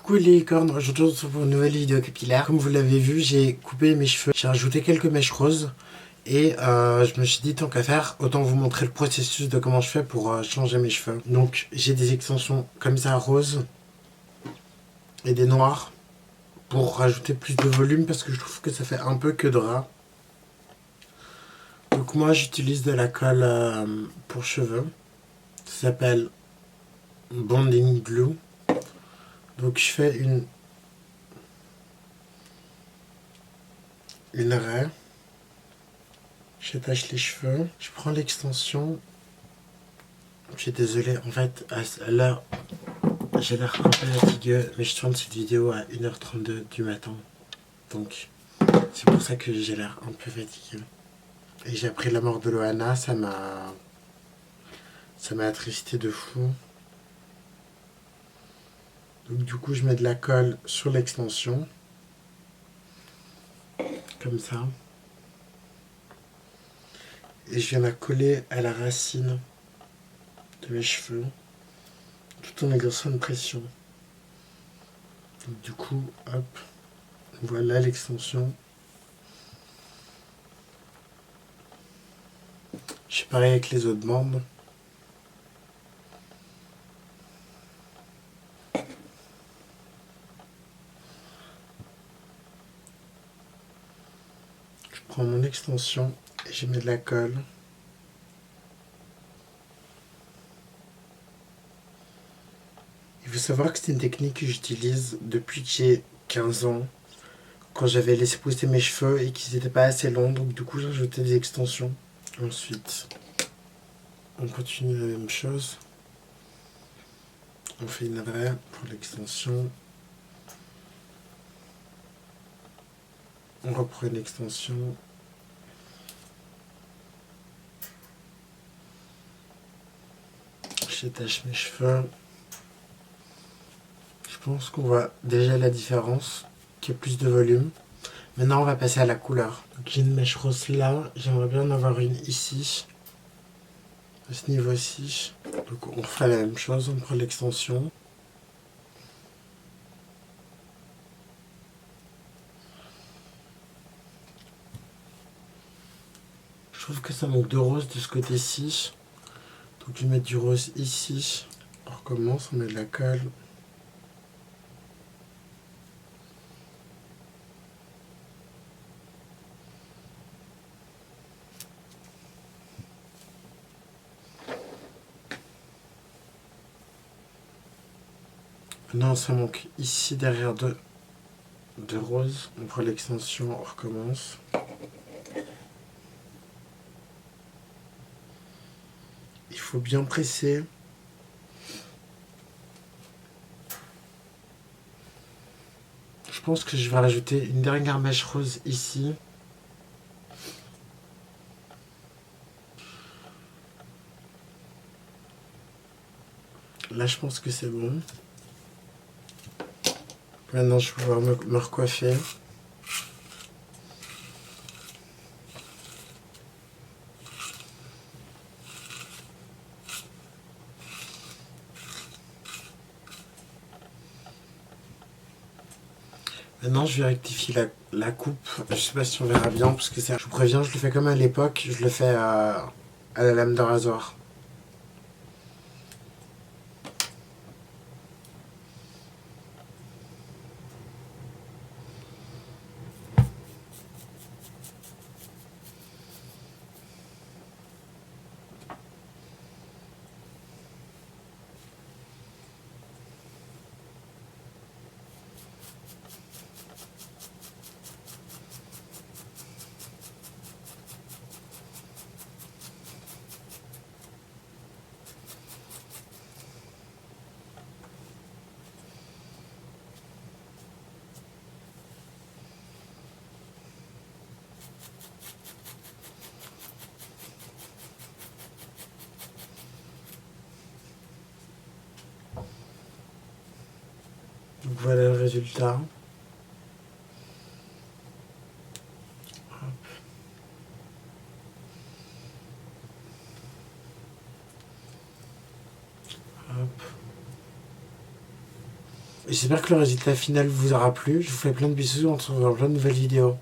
Coucou les licornes, aujourd'hui on se retrouve pour une nouvelle vidéo capillaire. Comme vous l'avez vu, j'ai coupé mes cheveux, j'ai rajouté quelques mèches roses et je me suis dit tant qu'à faire, autant vous montrer le processus de comment je fais pour changer mes cheveux. Donc j'ai des extensions comme ça roses et des noirs pour rajouter plus de volume parce que je trouve que ça fait un peu que drap. Donc moi j'utilise de la colle pour cheveux, ça s'appelle Bonding Glue. Donc je fais une raie. J'attache les cheveux, je prends l'extension. Je suis désolé, en fait, à l'heure, j'ai l'air un peu fatigueux, mais je tourne cette vidéo à 1h32 du matin. Donc, c'est pour ça que j'ai l'air un peu fatigué. Et j'ai appris la mort de Loana, ça m'a attristé de fou. Donc, du coup, je mets de la colle sur l'extension. Comme ça. Et je viens la coller à la racine de mes cheveux, tout en exerçant une pression. Donc, du coup, hop, voilà l'extension. Je fais pareil avec les autres bandes. Je prends mon extension et je mets de la colle. Il faut savoir que c'est une technique que j'utilise depuis que j'ai 15 ans. Quand j'avais laissé pousser mes cheveux et qu'ils n'étaient pas assez longs, donc du coup j'ai ajouté des extensions. Ensuite, on continue la même chose. On fait une raie pour l'extension. On reprend une extension. J'attache mes cheveux. Je pense qu'on voit déjà la différence, qu'il y a plus de volume. Maintenant on va passer à la couleur. J'ai une mèche rose là, j'aimerais bien en avoir une ici. À ce niveau-ci. Donc on refait la même chose, on prend l'extension. Je trouve que ça manque de rose de ce côté-ci. Donc je vais mettre du rose ici. On recommence, on met de la colle. Maintenant ça manque ici derrière de rose. On prend l'extension, on recommence. Il faut bien presser. Je pense que je vais rajouter une dernière mèche rose ici. Là je pense que c'est bon. Maintenant je vais pouvoir me recoiffer. Maintenant je vais rectifier la coupe. Je sais pas si on verra bien parce que je vous préviens, je le fais comme à l'époque, je le fais à la lame de rasoir. Donc voilà le résultat. Hop. J'espère que le résultat final vous aura plu. Je vous fais plein de bisous, on se retrouve dans plein de nouvelles vidéos.